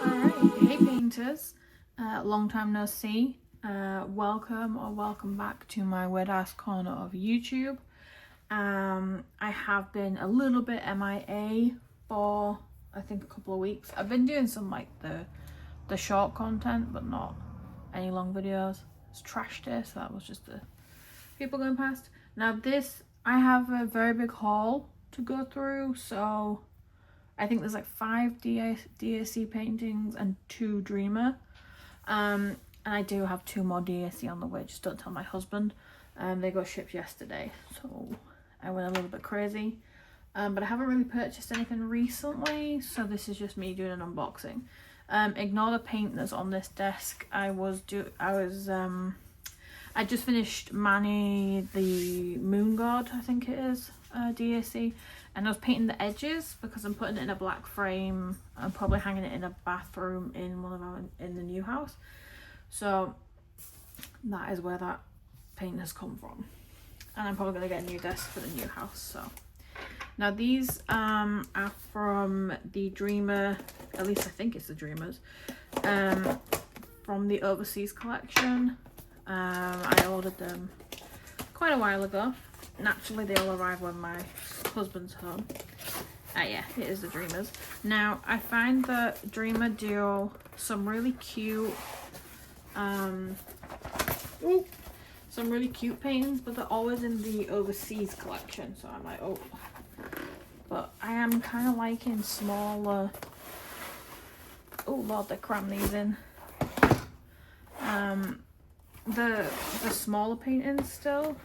Alright, hey painters, long time no see. Welcome back to my weird ass corner of YouTube. I have been a little bit MIA for I think a couple of weeks. I've been doing some like the short content, but not any long videos. It's trash day, so that was just the people going past. Now this, I have a very big haul to go through, so I think there's like 5 DAC paintings and 2 Dreamer. And I do have 2 more DAC on the way, just don't tell my husband. They got shipped yesterday, so I went a little bit crazy. But I haven't really purchased anything recently, so this is just me doing an unboxing. Ignore the paint that's on this desk. I just finished Manny the Moon God, I think it is, DAC, and I was painting the edges because I'm putting it in a black frame. I'm probably hanging it in a bathroom in in the new house, so that is where that paint has come from. And I'm probably going to get a new desk for the new house. So now these are from the Dreamer, at least I think it's the Dreamers, from the Overseas collection. I ordered them quite a while ago. Naturally they all arrive when my husband's home. Yeah, it is the Dreamers. Now I find that Dreamer do some really cute paintings, but they're always in the Overseas collection, so I'm like, oh. But I am kind of liking smaller. Oh lord, they cram these in. The smaller paintings still.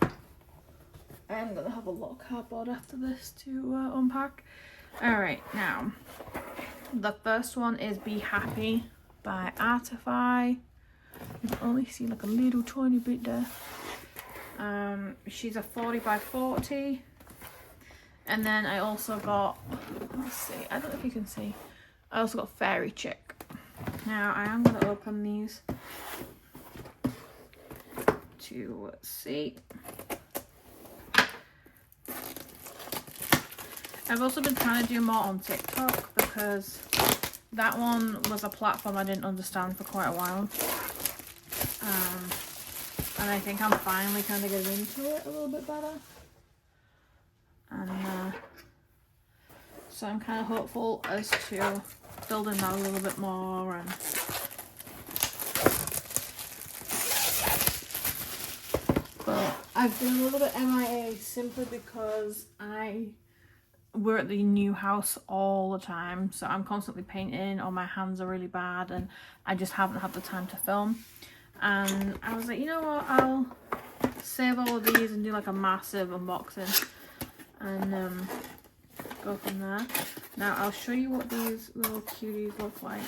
I'm gonna have a lot of cardboard after this to unpack. Alright, now the first one is Be Happy by Artify. You can only see like a little tiny bit there. She's a 40 by 40. And then I also got, let's see, I don't know if you can see, I also got Fairy Chick. Now I am going to open these to see. I've also been trying to do more on TikTok because that one was a platform I didn't understand for quite a while. And I think I'm finally kind of getting into it a little bit better. And so I'm kind of hopeful as to building that a little bit more. And but I've been a little bit MIA simply because we're at the new house all the time, so I'm constantly painting, or my hands are really bad, and I just haven't had the time to film. And I was like, you know what, I'll save all of these and do like a massive unboxing and go from there. Now I'll show you what these little cuties look like.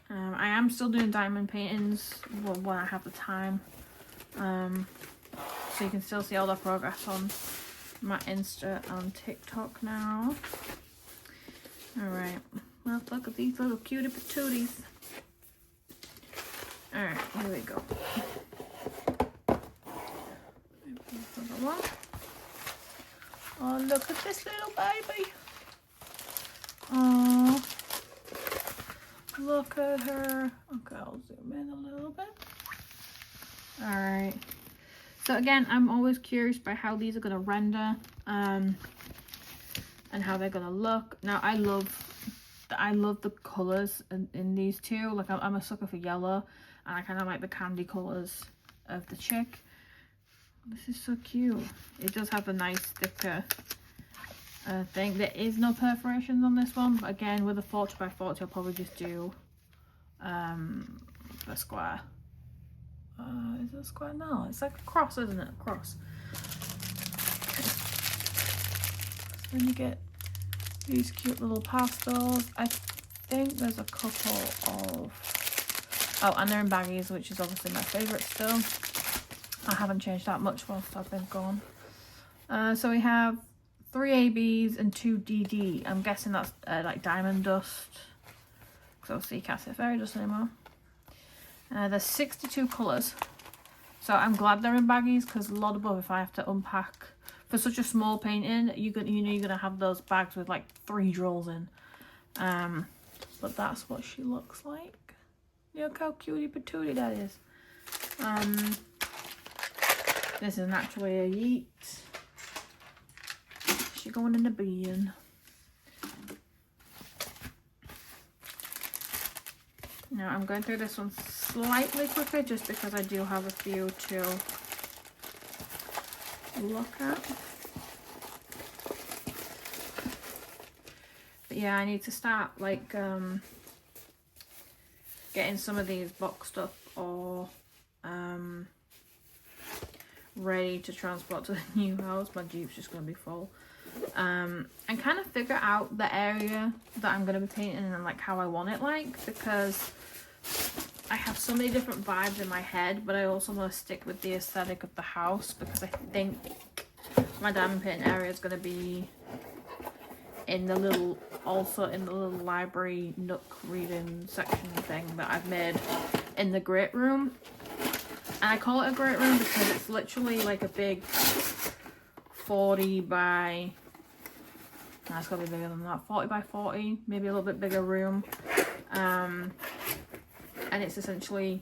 I am still doing diamond paintings when I have the time, so you can still see all the progress on my Insta and TikTok now. Alright, well, look at these little cutie patooties. Alright, here we go. Oh, look at this little baby. Oh, look at her. Okay, I'll zoom in a little bit. Alright. So again, I'm always curious by how these are going to render and how they're going to look. Now, I love the colours in these two. Like, I'm a sucker for yellow, and I kind of like the candy colours of the chick. This is so cute. It does have a nice thicker thing. There is no perforations on this one, but again, with a 40 by 40, I'll probably just do a square. Is it a square? No, it's like a cross, isn't it? A cross. Okay. So then you get these cute little pastels. I think there's a couple of... Oh, and they're in baggies, which is obviously my favourite still. I haven't changed that much whilst I've been gone. So we have 3 ABs and 2 DD. I'm guessing that's like diamond dust, because obviously you can't see fairy dust anymore. There's 62 colours, So I'm glad they're in baggies, because a lot above, if I have to unpack for such a small painting, you're gonna have those bags with like 3 drills in. But that's what she looks like. Look how cutie patootie that is. This is naturally a yeet. She going in the bin. Now I'm going through this one slightly quicker, just because I do have a few to look at. But yeah, I need to start like getting some of these boxed up or ready to transport to the new house. My Jeep's just going to be full. And kind of figure out the area that I'm going to be painting and like how I want it like, because I have so many different vibes in my head, but I also want to stick with the aesthetic of the house, because I think my diamond painting area is going to be in the little, also in the little library nook reading section thing that I've made in the great room. And I call it a great room because it's literally like a big 40 by, no, it's gotta be bigger than that, 40 by 40, maybe a little bit bigger room. And it's essentially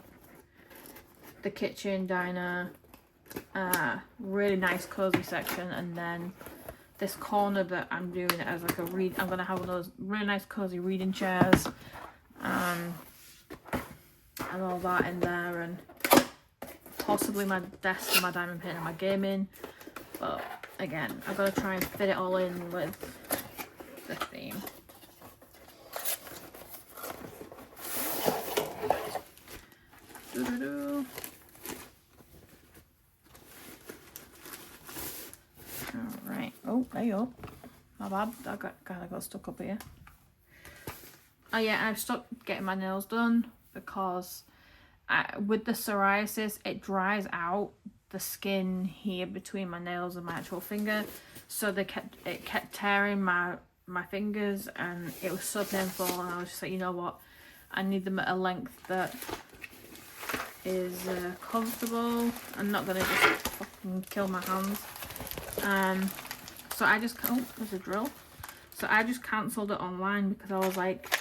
the kitchen, diner, really nice cozy section, and then this corner that I'm doing it as like a read, I'm gonna have one of those really nice cozy reading chairs, and all that in there, and possibly my desk and my diamond paint and my gaming. But again, I've got to try and fit it all in with the theme. Doo-doo-doo. Alright. Oh, there you go. My bad. I got stuck up here. Oh yeah, I've stopped getting my nails done because with the psoriasis, it dries out the skin here between my nails and my actual finger. So it kept tearing my fingers, and it was so painful. And I was just like, you know what? I need them at a length that is comfortable. I'm not gonna just fucking kill my hands. So I just, oh, there's a drill. So I just cancelled it online because I was like,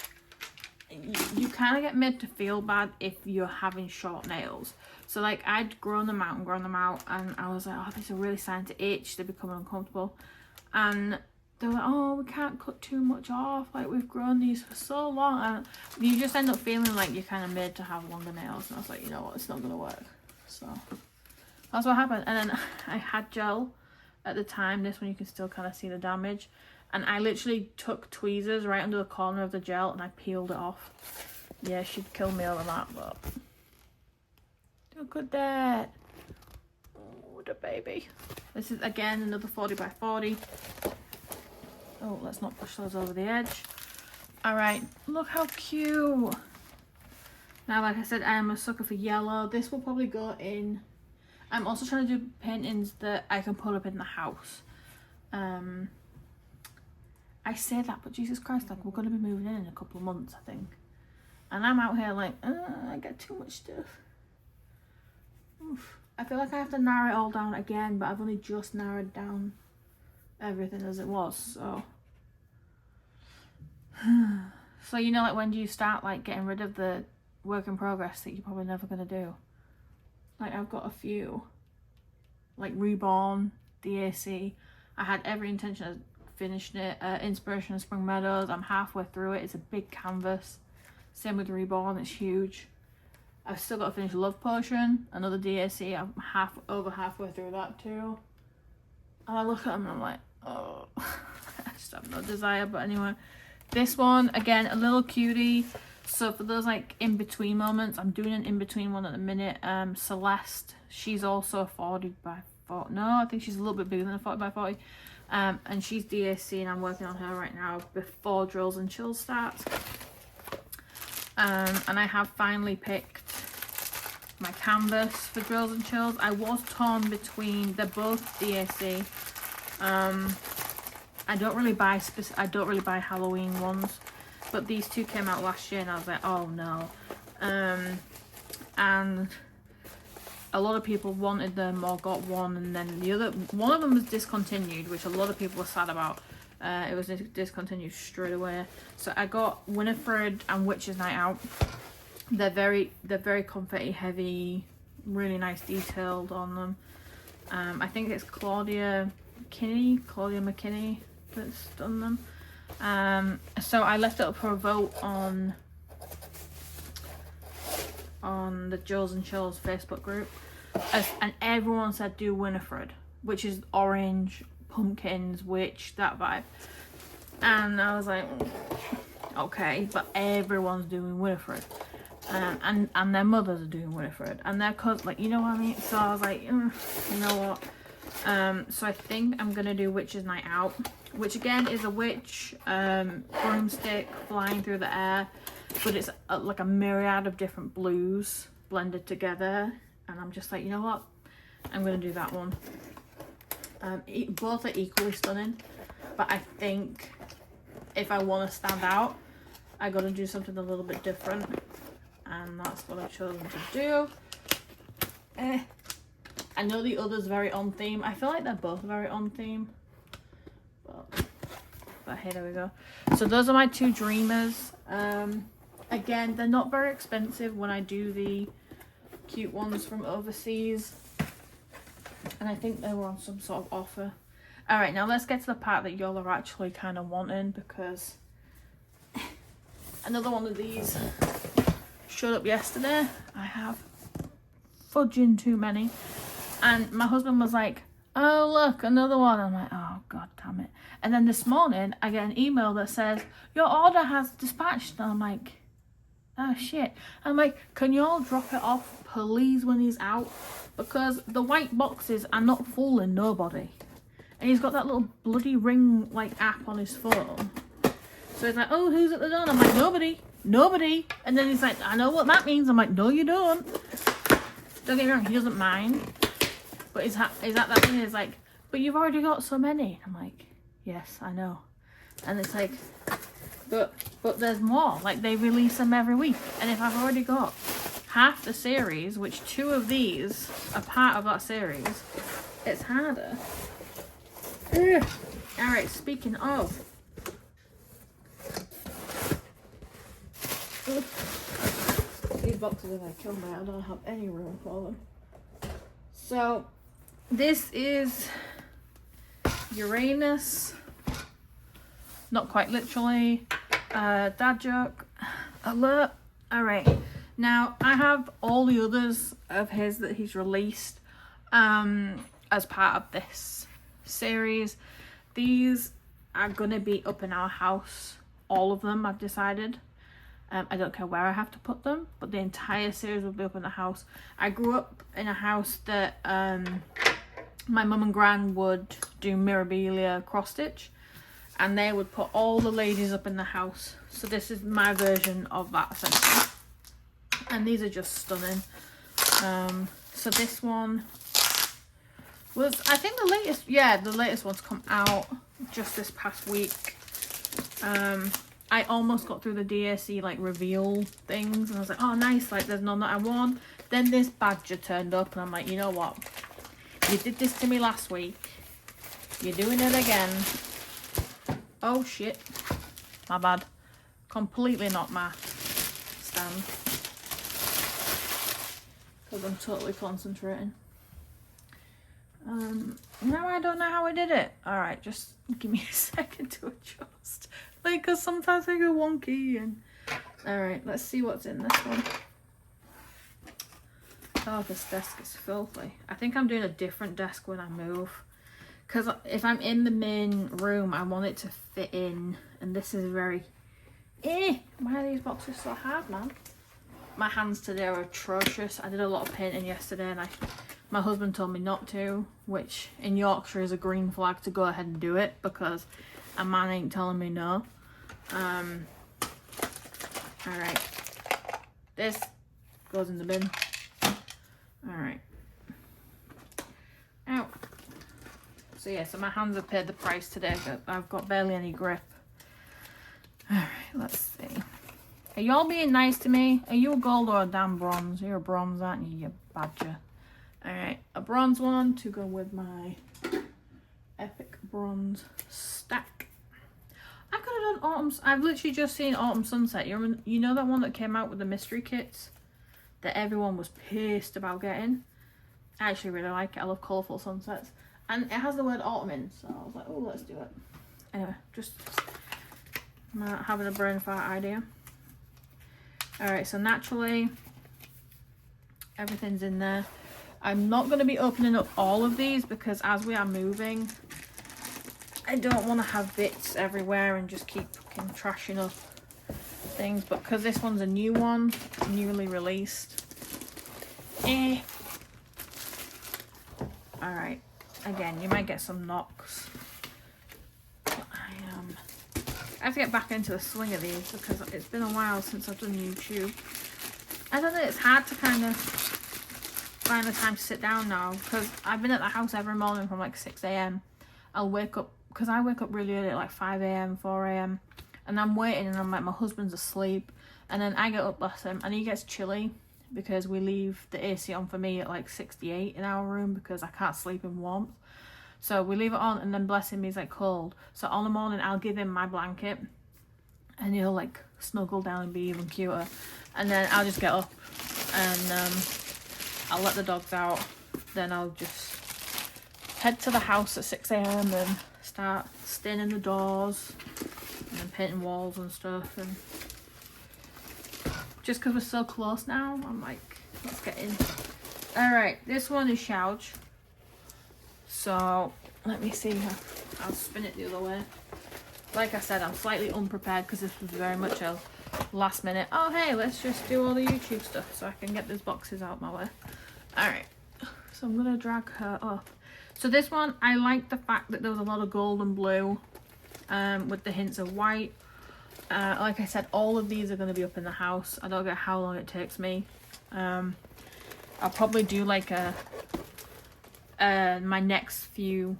you kind of get made to feel bad if you're having short nails. So like I'd grown them out, and I was like, oh, these are really starting to itch, they're becoming uncomfortable. And they were like, oh, we can't cut too much off, like we've grown these for so long. And you just end up feeling like you're kind of made to have longer nails. And I was like, you know what, it's not gonna work. So that's what happened. And then I had gel at the time. This one you can still kind of see the damage. And I literally took tweezers right under the corner of the gel and I peeled it off. Yeah, she'd kill me over that, but look at that. Oh, the baby. This is again another 40 by 40. Oh, let's not push those over the edge. Alright, look how cute. Now, like I said, I am a sucker for yellow. This will probably go in. I'm also trying to do paintings that I can put up in the house. I say that, but Jesus Christ, like we're going to be moving in a couple of months, I think. And I'm out here like, I get too much stuff. Oof. I feel like I have to narrow it all down again, but I've only just narrowed down everything as it was, so. So, you know, like when do you start like getting rid of the work in progress that you're probably never going to do? Like I've got a few, like Reborn, DAC. I had every intention of finishing it. Inspiration of Spring Meadows, I'm halfway through it. It's a big canvas. Same with Reborn, it's huge. I've still got to finish Love Potion, another DAC. I'm over halfway through that too. And I look at them and I'm like, oh, I just have no desire. But anyway, this one, again, a little cutie. So for those like in-between moments, I'm doing an in-between one at the minute. Celeste, she's also a 40 by 40. No, I think she's a little bit bigger than a 40 by 40. And she's DAC, and I'm working on her right now before Drills and Chills starts. And I have finally picked my canvas for Drills and Chills. I was torn between, they're both DAC. I don't really buy Halloween ones, but these two came out last year and I was like, oh no. And a lot of people wanted them or got one, and then one of them was discontinued, which a lot of people were sad about. It was discontinued straight away. So I got Winifred and Witch's Night Out. They're very confetti heavy, really nice detailed on them. I think it's Claudia McKinney that's done them. So I left it up for a vote on the Jills and Chills Facebook group, and everyone said do Winifred, which is orange, pumpkins, witch, that vibe. And I was like, okay, but everyone's doing Winifred, and their mothers are doing Winifred, and their cousins, like, you know what I mean. So I was like, you know what, so I think I'm gonna do Witch's Night Out, which again is a witch broomstick flying through the air, but it's like a myriad of different blues blended together, and I'm just like, you know what, I'm gonna do that one. Both are equally stunning, but I think if I want to stand out, I gotta do something a little bit different, and that's what I've chosen to do. I know the other's very on theme. I feel like they're both very on theme, but hey, there we go. So those are my two dreamers. Again, they're not very expensive when I do the cute ones from overseas, and I think they were on some sort of offer. All right, now let's get to the part that y'all are actually kind of wanting, because another one of these showed up yesterday. I have fudging too many, and my husband was like, oh look, another one. I'm like, oh god damn it. And then this morning I get an email that says your order has dispatched, and I'm like, oh shit. I'm like, can you all drop it off please when he's out, because the white boxes are not fooling nobody, and he's got that little bloody Ring like app on his phone. So he's like, oh, who's at the door? And I'm like, nobody. And then he's like, I know what that means. I'm like, no you don't. Don't get me wrong, he doesn't mind, but he's at that thing. He's like, but you've already got so many. I'm like, yes, I know. And it's like, but there's more. Like, they release them every week, and if I've already got half the series, which 2 of these are part of that series, it's harder. Ugh. All right, speaking of, these boxes are gonna kill me. I don't have any room for them. So this is Uranus, not quite literally. Dad joke alert. All right, now I have all the others of his that he's released as part of this series. These are gonna be up in our house, all of them, I've decided. I don't care where I have to put them, but the entire series will be up in the house. I grew up in a house that my mum and gran would do mirabilia cross stitch, and they would put all the ladies up in the house. So this is my version of that essentially, and these are just stunning. So this one was, I think the latest one's come out just this past week. I almost got through the DAC like reveal things, and I was like, oh nice, like there's none that I want. Then this badger turned up, and I'm like, you know what, you did this to me last week, you're doing it again. Oh shit, my bad, completely not my stand, because I'm totally concentrating. No, I don't know how I did it. All right, just give me a second to adjust. Like, because sometimes I go wonky. And all right, let's see what's in this one. Oh, this desk is filthy. I think I'm doing a different desk when I move, because if I'm in the main room, I want it to fit in, and this is very why are these boxes so hard, man? My hands today are atrocious. I did a lot of painting yesterday, and my husband told me not to, which in Yorkshire is a green flag to go ahead and do it, because a man ain't telling me no. Alright, this goes in the bin. Alright, ow. So yeah, so my hands have paid the price today, but I've got barely any grip. Alright, let's see. Are y'all being nice to me? Are you a gold or a damn bronze? You're a bronze, aren't you, you badger? Alright, a bronze one to go with my epic bronze stack. I could have done autumn. I've literally just seen Autumn Sunset. You know that one that came out with the mystery kits that everyone was pissed about getting? I actually really like it. I love colourful sunsets. And it has the word autumn in, so I was like, oh, let's do it. Anyway, just having a brain fart idea. Alright, so naturally, everything's in there. I'm not going to be opening up all of these because as we are moving, I don't want to have bits everywhere and just keep fucking trashing up things. But because this one's a new one, newly released. Alright, again, you might get some knocks. But I have to get back into the swing of these because it's been a while since I've done YouTube. I don't know, it's hard to kind of find the time to sit down now because I've been at the house every morning from like 6 a.m. I'll wake up, because I wake up really early at like 5 a.m, 4 a.m. and I'm waiting and I'm like, my husband's asleep, and then I get up, bless him, and he gets chilly because we leave the AC on for me at like 68 in our room because I can't sleep in warmth. So we leave it on, and then bless him, he's like cold. So on the morning I'll give him my blanket and he'll like snuggle down and be even cuter, and then I'll just get up and I'll let the dogs out. Then I'll just head to the house at 6 a.m. and start staining the doors and then painting walls and stuff. And just because we're so close now, I'm like, let's get in. Alright, this one is Shouch. So let me see. I'll spin it the other way. Like I said, I'm slightly unprepared because this was very much a last minute, oh hey, let's just do all the YouTube stuff so I can get these boxes out my way. Alright, so I'm gonna drag her up. So this one, I like the fact that there was a lot of gold and blue with the hints of white. Like I said, all of these are going to be up in the house. I don't get how long it takes me. I'll probably do like my next few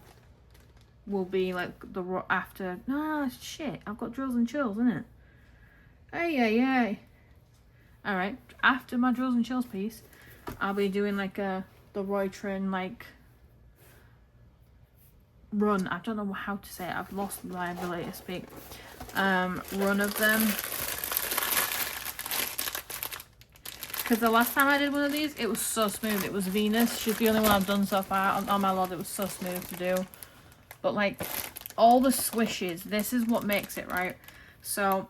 will be like the after. No, shit, I've got drills and chills, isn't it? Ay. Alright, after my drills and chills piece, I'll be doing like the Roytrin like run. I don't know how to say it. I've lost my ability to speak. Run of them. Because the last time I did one of these, it was so smooth. It was Venus. She's the only one I've done so far. Oh my lord, it was so smooth to do. But like, all the swishes, this is what makes it, right? So,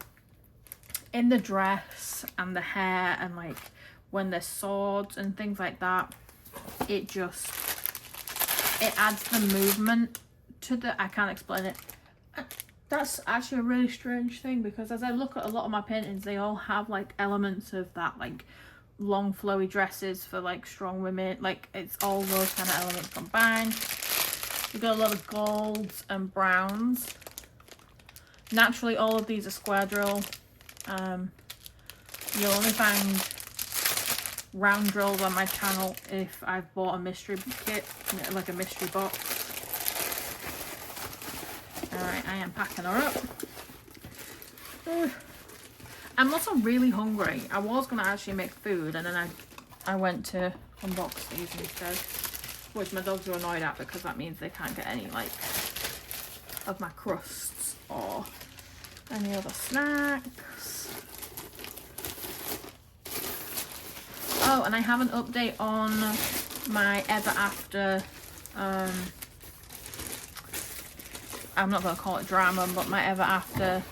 in the dress and the hair and like, when there's swords and things like that, it adds the movement to the, I can't explain it. That's actually a really strange thing because as I look at a lot of my paintings, they all have like elements of that, like long flowy dresses for like strong women. Like it's all those kind of elements combined. We've got a lot of golds and browns. Naturally, all of these are square drill. You'll only find round drills on my channel if I've bought a mystery kit, like a mystery box. Alright, I am packing her up. I'm also really hungry. I was going to actually make food and then I went to unbox these instead, which my dogs are annoyed at because that means they can't get any like of my crusts or any other snacks. Oh, and I have an update on my ever after I'm not going to call it drama, but my ever after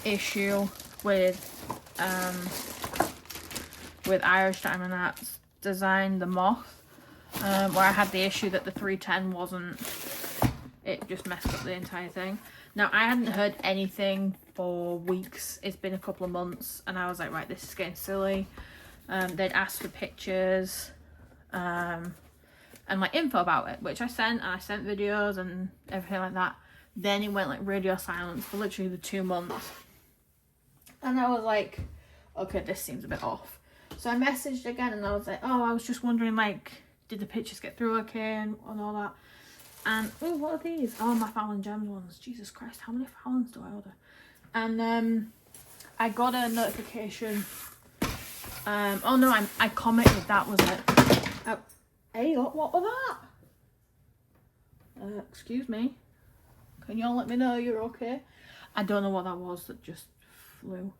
issue with Irish Diamond Arts Design, the moth, where I had the issue that the 310 wasn't, it just messed up the entire thing. Now, I hadn't heard anything for weeks. It's been a couple of months, and I was like, right, this is getting silly. They'd asked for pictures and like info about it, which I sent, and I sent videos and everything like that. Then it went like radio silence for literally the 2 months. And I was like, okay, this seems a bit off. So I messaged again and I was like, oh, I was just wondering, like, did the pictures get through okay and all that? And, oh, what are these? Oh, my Fallon Gems ones. Jesus Christ, how many Fallons do I order? And I got a notification. Oh no, I commented, that was it. Hey, what was that? Excuse me. Can y'all let me know you're okay? I don't know what that was that just flew.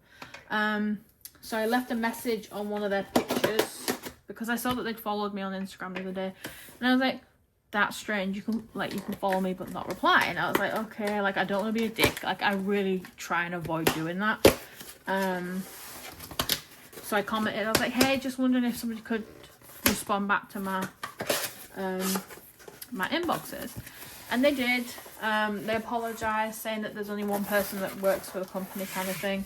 So I left a message on one of their pictures because I saw that they'd followed me on Instagram the other day, and I was like, that's strange. You can follow me but not reply. And I was like, okay, like I don't want to be a dick. Like I really try and avoid doing that. So I commented. I was like, hey, just wondering if somebody could respond back to my my inboxes, and they did. They apologized, saying that there's only one person that works for the company, kind of thing.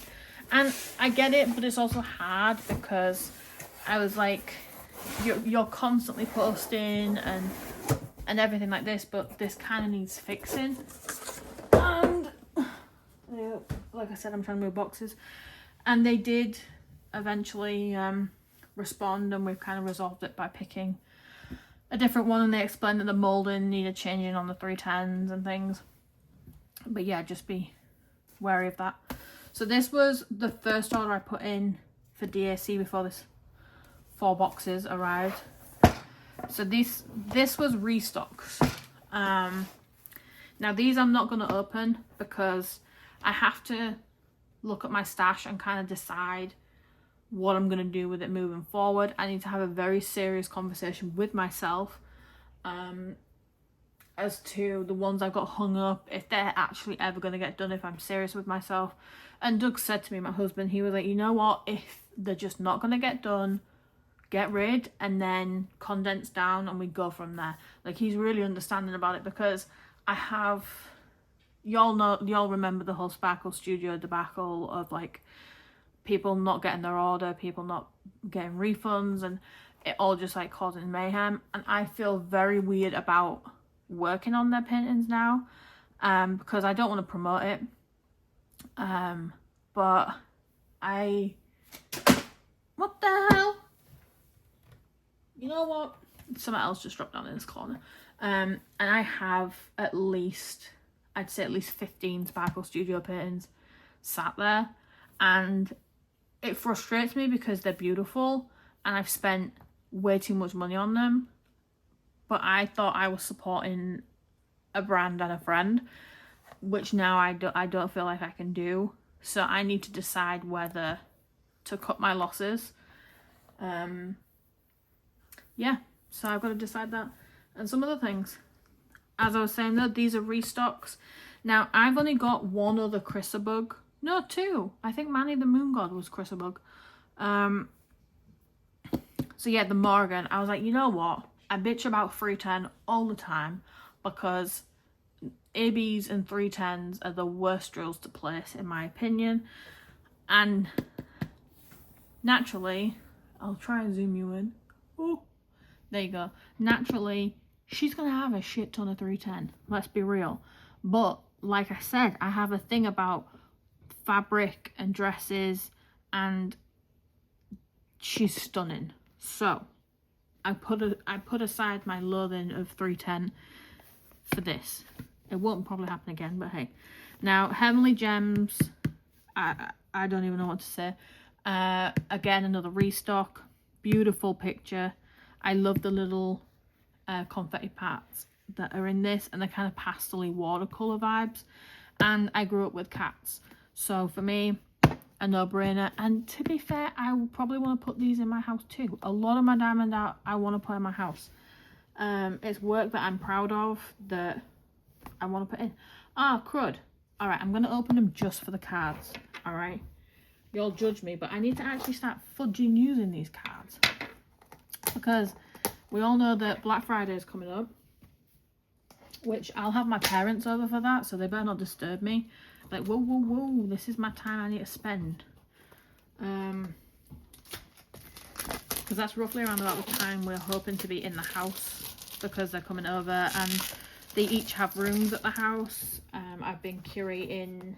And I get it, but it's also hard because I was like, you're constantly posting and everything like this, but this kind of needs fixing. And like I said, I'm trying to move boxes, and they did eventually respond, and we've kind of resolved it by picking a different one, and they explained that the molding needed changing on the 310s and things. But yeah, just be wary of that. So this was the first order I put in for DAC before this 4 boxes arrived. So this was restocks. Now these I'm not going to open because I have to look at my stash and kind of decide what I'm going to do with it moving forward. I need to have a very serious conversation with myself as to the ones I've got hung up, if they're actually ever going to get done, if I'm serious with myself. And Doug said to me, my husband, he was like, you know what, if they're just not going to get done, get rid and then condense down and we go from there. Like, he's really understanding about it, because I have, y'all remember the whole Sparkle Studio debacle of like people not getting their order, people not getting refunds, and it all just like causing mayhem. And I feel very weird about working on their paintings now, because I don't want to promote it, but what the hell, you know what, something else just dropped down in this corner. And I have at least, I'd say at least 15 Sparkle Studio paintings sat there, and it frustrates me because they're beautiful and I've spent way too much money on them, but I thought I was supporting a brand and a friend, which now I don't feel like I can do. So I need to decide whether to cut my losses. Yeah, so I've got to decide that. And some other things, as I was saying though, these are restocks. Now I've only got one other Chrysabug. No, 2. I think Manny the Moon God was Chrysabug. So yeah, the Morgan. I was like, you know what? I bitch about 310 all the time because ABs and 310s are the worst drills to place, in my opinion. And naturally, I'll try and zoom you in. Oh, there you go. Naturally, she's going to have a shit ton of 310. Let's be real. But like I said, I have a thing about fabric and dresses, and she's stunning. So I put aside my loathing of 310 for this. It won't probably happen again, but hey. Now Heavenly Gems, I don't even know what to say. Again, another restock. Beautiful picture. I love the little confetti parts that are in this, and the kind of pastel-y watercolor vibes. And I grew up with cats, so for me, a no-brainer. And to be fair, I will probably want to put these in my house too. A lot of my diamond art I want to put in my house. It's work that I'm proud of, that I want to put in. Ah, crud. All right, I'm going to open them just for the cards. All right, you'll judge me, but I need to actually start fudging using these cards, because we all know that Black Friday is coming up, which I'll have my parents over for that, so they better not disturb me. Like, whoa, whoa, whoa, this is my time I need to spend. Because that's roughly around about the time we're hoping to be in the house, because they're coming over and they each have rooms at the house. I've been curating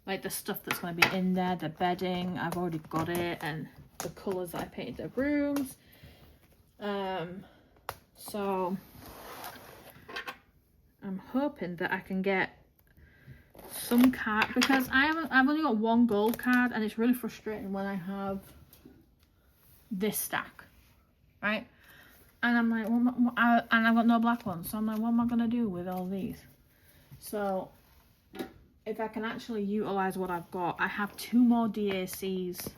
like the stuff that's going to be in there, the bedding, I've already got it, and the colours that I painted their rooms. So I'm hoping that I can get some card, because I've only got one gold card, and it's really frustrating when I have this stack, right? And I'm like, and I've got no black ones. So I'm like, what am I going to do with all these? So if I can actually utilise what I've got, I have 2 more DACs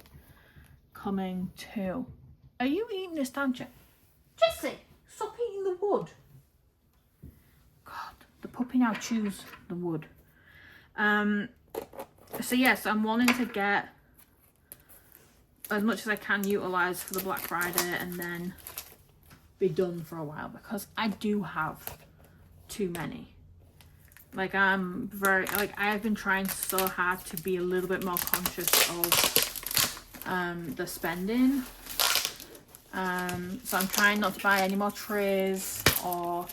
coming too. Are you eating this, don't you? Jessie, stop eating the wood. God, the puppy now chews the wood. So yes, I'm wanting to get as much as I can utilise for the Black Friday and then be done for a while, because I do have too many. Like, I'm very, like, I've been trying so hard to be a little bit more conscious of the spending. So I'm trying not to buy any more trays or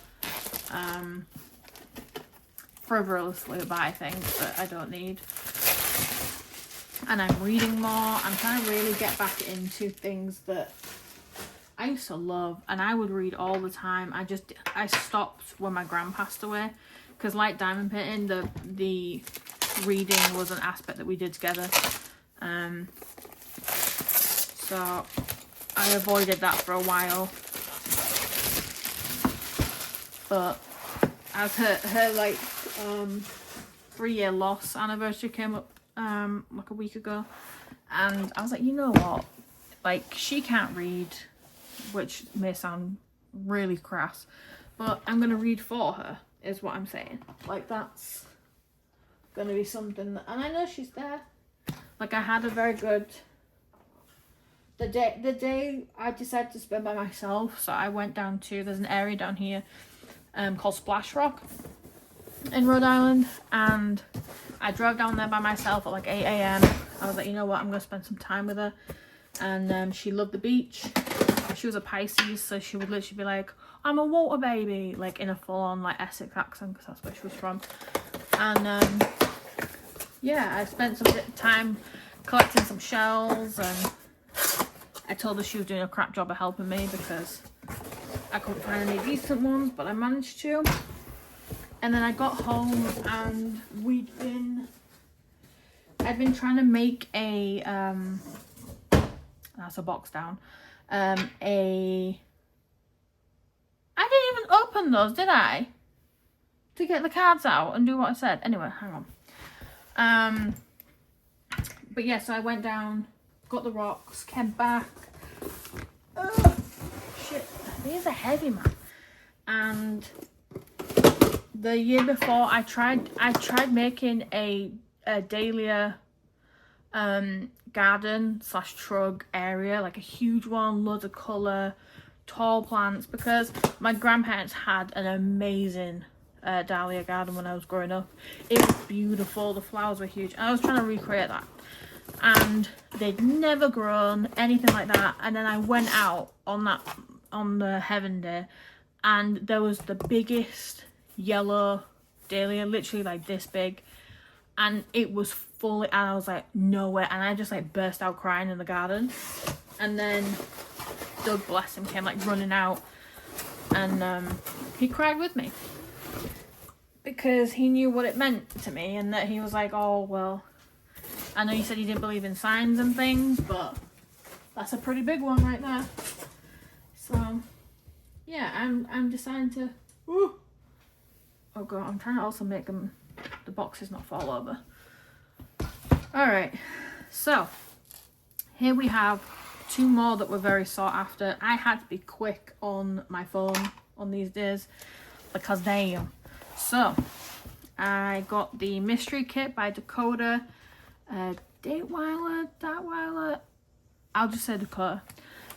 frivolously buy things that I don't need. And I'm reading more. I'm trying to really get back into things that I used to love and I would read all the time. I stopped when my gran passed away, because like diamond painting, the reading was an aspect that we did together. So I avoided that for a while. But as her like 3-year loss anniversary came up like a week ago, and I was like, you know what, like, she can't read, which may sound really crass, but I'm gonna read for her, is what I'm saying. Like, that's gonna be something that, and I know she's there. Like, I had a very good the day I decided to spend by myself. So I went down to, there's an area down here called Splash Rock in Rhode Island, and I drove down there by myself at like 8 a.m. I was like, you know what, I'm gonna spend some time with her. And she loved the beach. She was a Pisces, so she would literally be like, I'm a water baby, like in a full-on like Essex accent, because that's where she was from. And yeah, I spent some time collecting some shells, and I told her she was doing a crap job of helping me because I couldn't find any decent ones, but I managed to. And then I got home and I'd been trying to make a that's a box down. I didn't even open those, did I? To get the cards out and do what I said. Anyway, hang on. But yeah, so I went down, got the rocks, came back. Oh shit, these are heavy, man. And the year before, I tried making a dahlia garden / shrub area, like a huge one, loads of colour, tall plants, because my grandparents had an amazing dahlia garden when I was growing up. It was beautiful, the flowers were huge, and I was trying to recreate that, and they'd never grown anything like that. And then I went out on the Heaven Day, and there was the biggest yellow dahlia, literally like this big, and it was fully, and I was like, no way, and I just like burst out crying in the garden. And then Doug, bless him, came like running out, and he cried with me because he knew what it meant to me, and that he was like, oh well, I know you said you didn't believe in signs and things, but that's a pretty big one right there. So yeah, I'm deciding to, oh god, I'm trying to also make them, the boxes not fall over. Alright, so here we have 2 more that were very sought after. I had to be quick on my phone on these days because damn. So I got the mystery kit by Dakota, Dateweiler, I'll just say Dakota,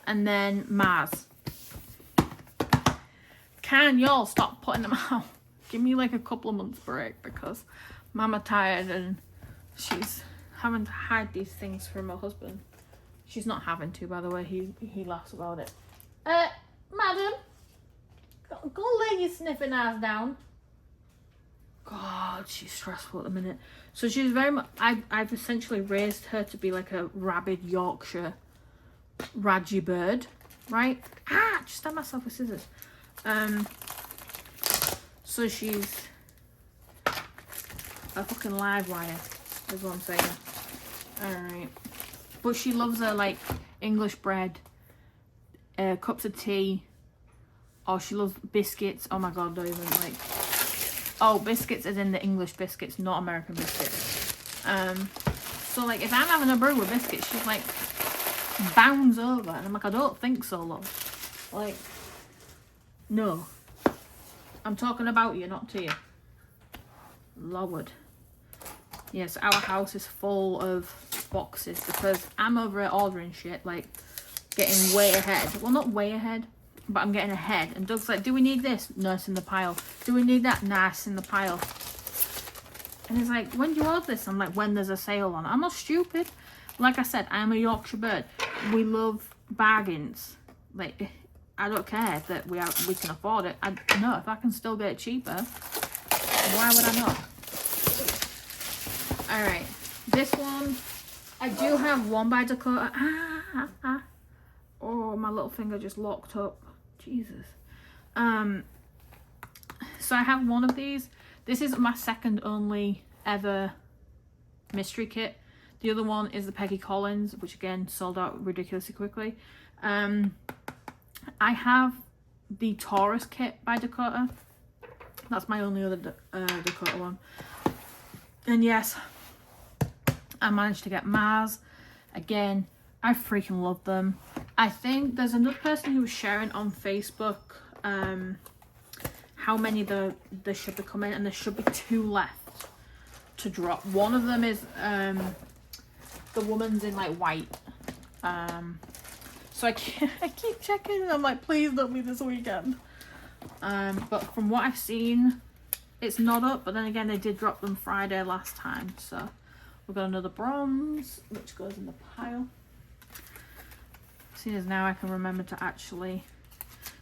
and then Mars. Can y'all stop putting them out? Give me like a couple of months break, because Mama tired and she's having to hide these things from her husband. She's not having to, by the way. He laughs about it. Madam, go lay your sniffing ass down. God, she's stressful at the minute. So she's very much, I've essentially raised her to be like a rabid Yorkshire Raji bird, right? Just stabbed myself with scissors. So she's a fucking live wire, is what I'm saying. Alright. But she loves her like English bread, cups of tea, Oh, she loves biscuits. Oh my god, don't even like. Oh, biscuits as in the English biscuits, not American biscuits. So like if I'm having a brew with biscuits, she's like bounds over, and I'm like, I don't think so, love. Like, no. I'm talking about you, not to you. Lord. Yes, our house is full of boxes because I'm over it ordering shit, like getting way ahead. Well, not way ahead, but I'm getting ahead. And Doug's like, do we need this? No, it's in the pile. Do we need that? Nah, it's in the pile. And he's like, when do you order this? I'm like, when there's a sale on. I'm not stupid. Like I said, I'm a Yorkshire bird. We love bargains. Like, I don't care that we can afford it. No, if I can still get it cheaper, why would I not? Alright, this one, I do have one by Dakota. Oh, my little finger just locked up. Jesus. So I have one of these. This is my second only ever mystery kit. The other one is the Peggy Collins, which again sold out ridiculously quickly. I have the Taurus kit by Dakota. That's my only other Dakota one. And yes, I managed to get Mars. Again, I freaking love them. I think there's another person who was sharing on Facebook how many there should be coming, and there should be 2 left to drop. One of them is the woman's in like white. So I keep checking and I'm like, please don't be this weekend. But from what I've seen, it's not up, but then again they did drop them Friday last time. So we've got another bronze which goes in the pile. Seeing as now I can remember to actually.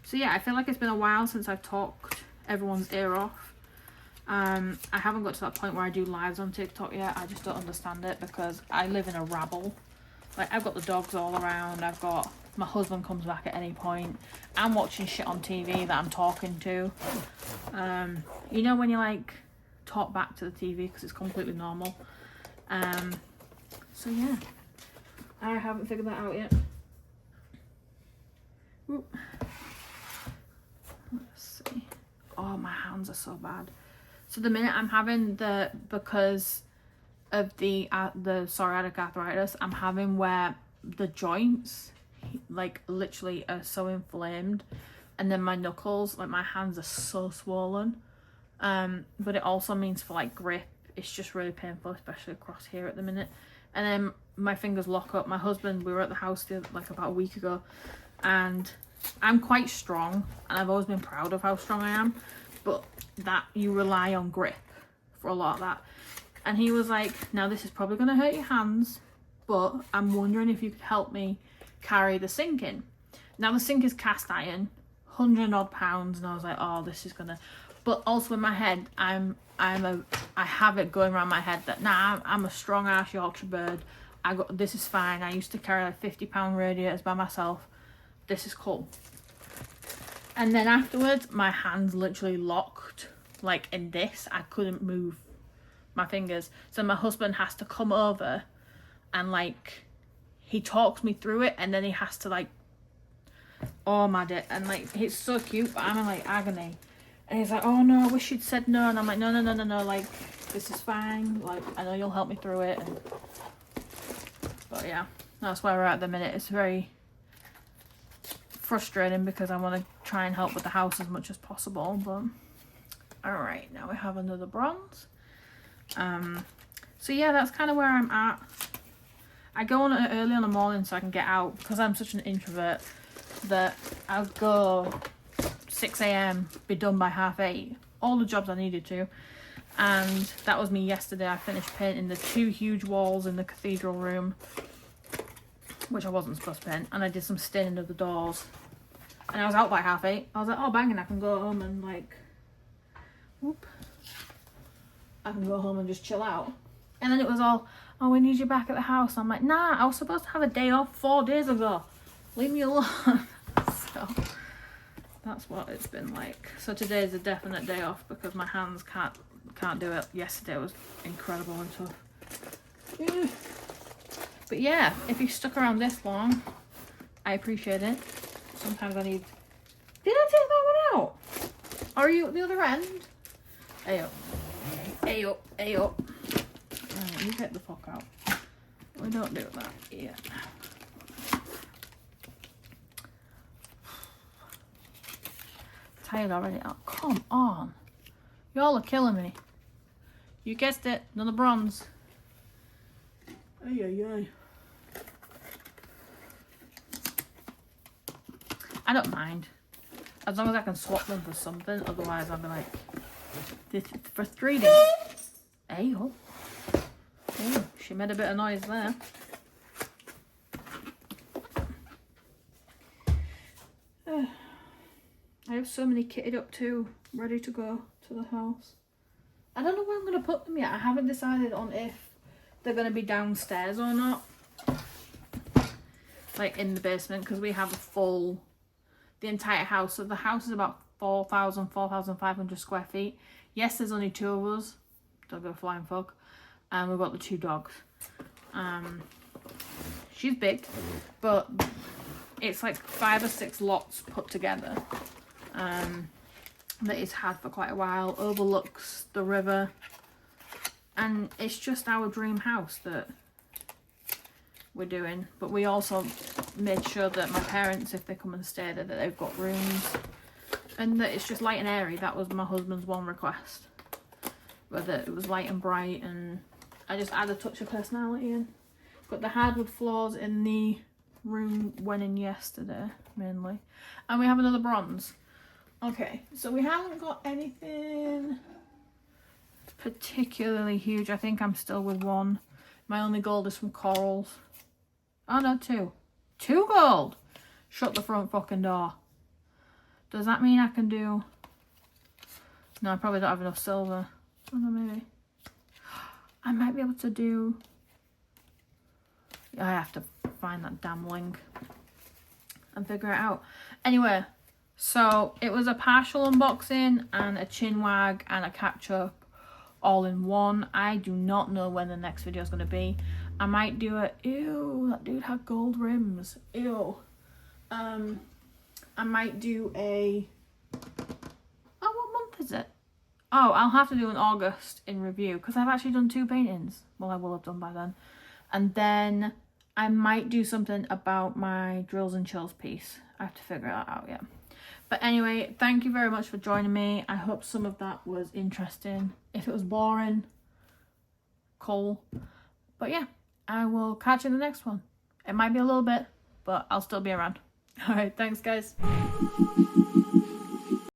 So yeah, I feel like it's been a while since I've talked everyone's ear off. I haven't got to that point where I do lives on TikTok yet. I just don't understand it because I live in a rabble. Like, I've got the dogs all around. I've got my husband comes back at any point. I'm watching shit on TV that I'm talking to. You know when you like talk back to the TV because it's completely normal. So yeah, I haven't figured that out yet. Oop. Let's see. Oh, my hands are so bad. So the minute I'm having because of the psoriatic arthritis, I'm having where the joints like literally are so inflamed, and then my knuckles, like my hands are so swollen. But it also means for like grip, it's just really painful, especially across here at the minute. And then my fingers lock up. My husband, we were at the house like about a week ago, and I'm quite strong, and I've always been proud of how strong I am, but that you rely on grip for a lot of that. And he was like, now this is probably going to hurt your hands, but I'm wondering if you could help me carry the sink in. Now the sink is cast iron, 100 odd pounds, and I was like, oh, this is gonna. But also in my head, I have it going around my head that I'm a strong ass Yorkshire bird. This is fine. I used to carry like 50-pound radiators by myself. This is cool. And then afterwards, my hands literally locked like in this. I couldn't move my fingers. So my husband has to come over and like he talks me through it, and then he has to like arm at it, and like it's so cute, but I'm in like agony. And he's like, oh no, I wish you'd said no. And I'm like, no, like this is fine, like I know you'll help me through it. But yeah, that's where we're at the minute. It's very frustrating because I want to try and help with the house as much as possible, but all right, now we have another bronze. So yeah, that's kind of where I'm at. I go on early in the morning so I can get out, because I'm such an introvert that I'll go 6 a.m, be done by 8:30, all the jobs I needed to. And that was me yesterday. I finished painting the 2 huge walls in the cathedral room, which I wasn't supposed to paint, and I did some staining of the doors, and I was out by 8:30. I was like, oh banging, I can go home and like I can go home and just chill out. And then it was all, oh, we need you back at the house. I'm like, nah, I was supposed to have a day off 4 days ago. Leave me alone. So that's what it's been like. So today is a definite day off because my hands can't do it. Yesterday was incredible and tough. But yeah, if you stuck around this long, I appreciate it. Sometimes I need... Did I take that one out? Or are you at the other end? Hey up. Hey up. Hey up. Right, you get the fuck out. We don't do that yet. Tired already. Oh, come on. Y'all are killing me. You guessed it. Another bronze. Ay, ay, ay. I don't mind. As long as I can swap them for something. Otherwise, I'll be like, this for 3D. Hey, oh. Oh, she made a bit of noise there. I have so many kitted up too, ready to go to the house. I don't know where I'm going to put them yet. I haven't decided on if they're going to be downstairs or not. Like in the basement, because we have the entire house. So the house is about 4,500 square feet. Yes, there's only 2 of us. Don't go flying fuck. And we've got the 2 dogs. She's big, but it's like 5 or 6 lots put together. That it's had for quite a while, overlooks the river, and it's just our dream house that we're doing. But we also made sure that my parents, if they come and stay there, that they've got rooms and that it's just light and airy. That was my husband's one request, whether it was light and bright, and I just add a touch of personality in. But the hardwood floors in the room went in yesterday mainly, and we have another bronze. Okay, so we haven't got anything particularly huge. I think I'm still with 1. My only gold is from corals. Oh no, 2. 2 gold! Shut the front fucking door. Does that mean I can do... No, I probably don't have enough silver. Oh no, maybe. I might be able to do... I have to find that damn link and figure it out. Anyway... So it was a partial unboxing and a chin wag and a catch up all in one. I do not know when the next video is going to be. I might do it. Ew, that dude had gold rims. Ew. I might do a... Oh, what month is it? Oh, I'll have to do an August in review because I've actually done 2 paintings. Well, I will have done by then. And then I might do something about my drills and chills piece. I have to figure that out yet. But anyway, thank you very much for joining me. I hope some of that was interesting. If it was boring, cool. But yeah, I will catch you in the next one. It might be a little bit, but I'll still be around. Alright, thanks guys.